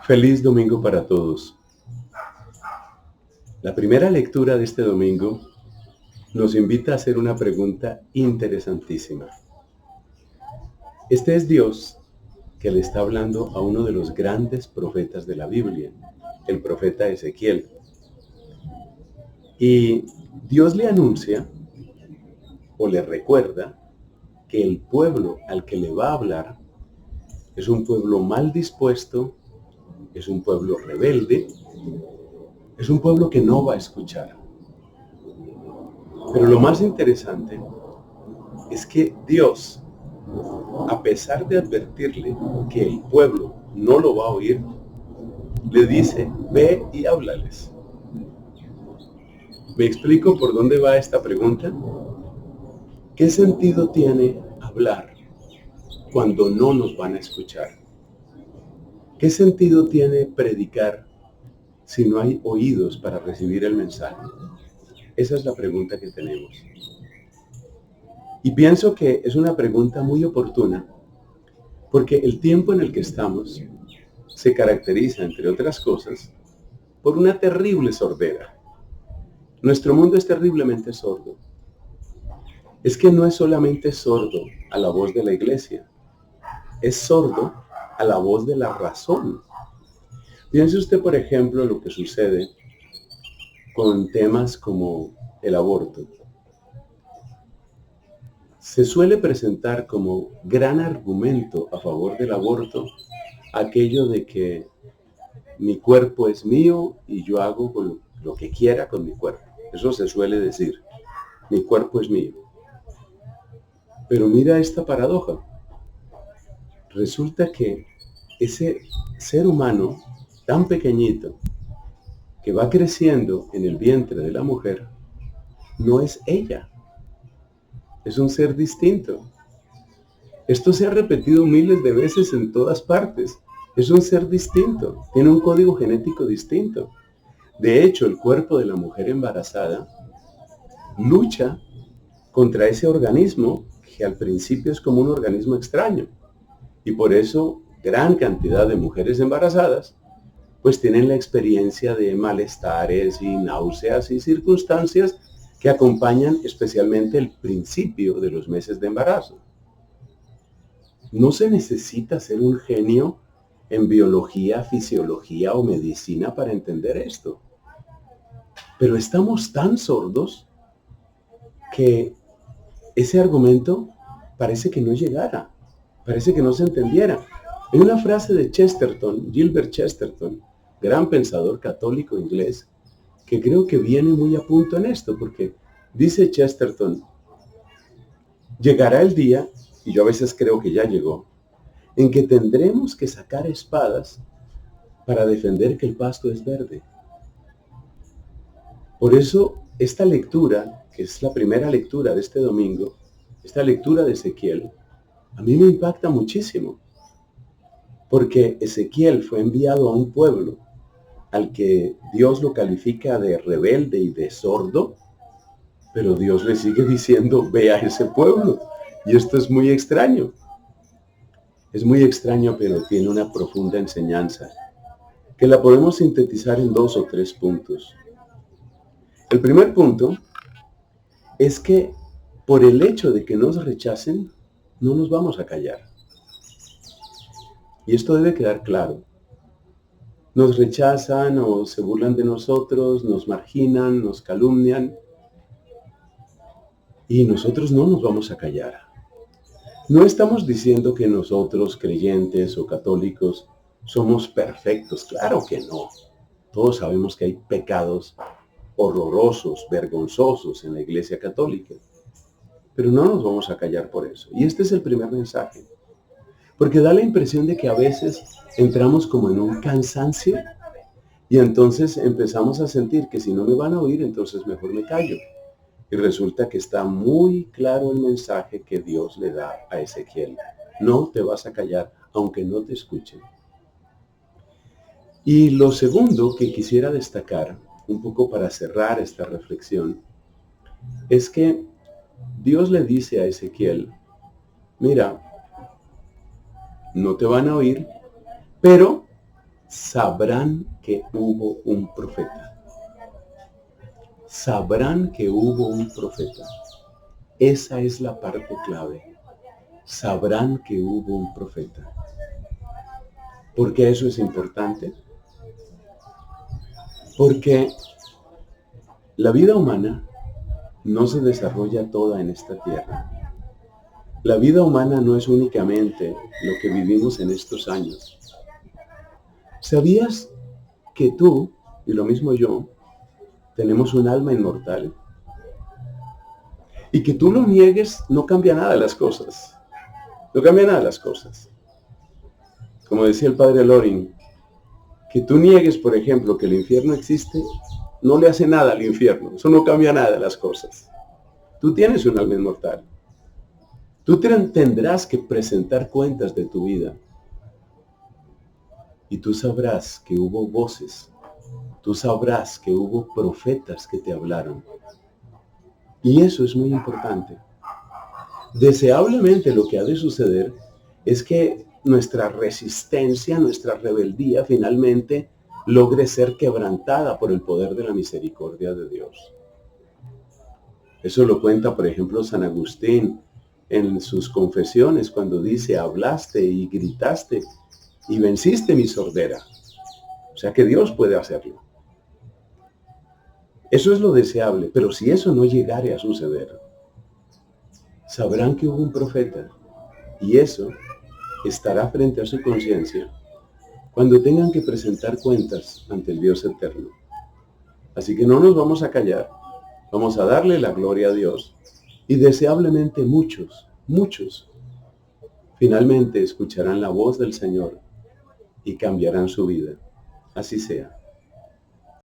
Feliz domingo para todos. La primera lectura de este domingo nos invita a hacer una pregunta interesantísima. Este es Dios que le está hablando a uno de los grandes profetas de la Biblia, el profeta Ezequiel. Y Dios le anuncia o le recuerda que el pueblo al que le va a hablar es un pueblo mal dispuesto, es un pueblo rebelde, es un pueblo que no va a escuchar. Pero lo más interesante es que Dios, a pesar de advertirle que el pueblo no lo va a oír, le dice, ve y háblales. ¿Me explico por dónde va esta pregunta? ¿Qué sentido tiene hablar cuando no nos van a escuchar? ¿Qué sentido tiene predicar si no hay oídos para recibir el mensaje? Esa es la pregunta que tenemos. Y pienso que es una pregunta muy oportuna, porque el tiempo en el que estamos se caracteriza, entre otras cosas, por una terrible sordera. Nuestro mundo es terriblemente sordo. Es que no es solamente sordo a la voz de la iglesia, es sordo a la voz de la razón. Piense usted, por ejemplo, lo que sucede con temas como el aborto. Se suele presentar como gran argumento a favor del aborto aquello de que mi cuerpo es mío y yo hago con lo que quiera con mi cuerpo. Eso se suele decir, mi cuerpo es mío. Pero mira esta paradoja. Resulta que ese ser humano tan pequeñito que va creciendo en el vientre de la mujer no es ella, es un ser distinto. Esto se ha repetido miles de veces en todas partes. Es un ser distinto, tiene un código genético distinto. De hecho, el cuerpo de la mujer embarazada lucha contra ese organismo que al principio es como un organismo extraño. Y por eso gran cantidad de mujeres embarazadas pues tienen la experiencia de malestares y náuseas y circunstancias que acompañan especialmente el principio de los meses de embarazo. No se necesita ser un genio en biología, fisiología o medicina para entender esto. Pero estamos tan sordos que ese argumento parece que no llegara, parece que no se entendiera. Hay una frase de Chesterton, Gilbert Chesterton, gran pensador católico inglés, que creo que viene muy a punto en esto, porque dice Chesterton, llegará el día, y yo a veces creo que ya llegó, en que tendremos que sacar espadas para defender que el pasto es verde. Por eso, esta lectura, que es la primera lectura de este domingo, esta lectura de Ezequiel, a mí me impacta muchísimo, porque Ezequiel fue enviado a un pueblo al que Dios lo califica de rebelde y de sordo, pero Dios le sigue diciendo, ve a ese pueblo. Y esto es muy extraño. Es muy extraño, pero tiene una profunda enseñanza, que la podemos sintetizar en 2 o 3 puntos. El primer punto es que por el hecho de que nos rechacen, no nos vamos a callar. Y esto debe quedar claro. Nos rechazan o se burlan de nosotros, nos marginan, nos calumnian, y nosotros no nos vamos a callar. No estamos diciendo que nosotros, creyentes o católicos, somos perfectos. Claro que no. Todos sabemos que hay pecados horrorosos, vergonzosos en la Iglesia Católica. Pero no nos vamos a callar por eso. Y este es el primer mensaje. Porque da la impresión de que a veces entramos como en un cansancio y entonces empezamos a sentir que si no me van a oír, entonces mejor me callo. Y resulta que está muy claro el mensaje que Dios le da a Ezequiel. No te vas a callar, aunque no te escuchen. Y lo segundo que quisiera destacar, un poco para cerrar esta reflexión, es que Dios le dice a Ezequiel, mira, no te van a oír, pero sabrán que hubo un profeta. Sabrán que hubo un profeta. Esa es la parte clave. Sabrán que hubo un profeta. ¿Por qué eso es importante? Porque la vida humana no se desarrolla toda en esta tierra. La vida humana no es únicamente lo que vivimos en estos años. ¿Sabías que tú, y lo mismo yo, tenemos un alma inmortal? Y que tú lo niegues no cambia nada las cosas. No cambia nada las cosas. Como decía el padre Loring, que tú niegues, por ejemplo, que el infierno existe, no le hace nada al infierno. Eso no cambia nada las cosas. Tú tienes un alma inmortal. Tú tendrás que presentar cuentas de tu vida. Y tú sabrás que hubo voces. Tú sabrás que hubo profetas que te hablaron. Y eso es muy importante. Deseablemente lo que ha de suceder es que nuestra resistencia, nuestra rebeldía finalmente logre ser quebrantada por el poder de la misericordia de Dios. Eso lo cuenta, por ejemplo, San Agustín en sus confesiones cuando dice, hablaste y gritaste y venciste mi sordera. O sea que Dios puede hacerlo. Eso es lo deseable, pero si eso no llegare a suceder, sabrán que hubo un profeta y eso estará frente a su conciencia cuando tengan que presentar cuentas ante el Dios eterno. Así que no nos vamos a callar, vamos a darle la gloria a Dios y deseablemente muchos, finalmente escucharán la voz del Señor y cambiarán su vida. Así sea.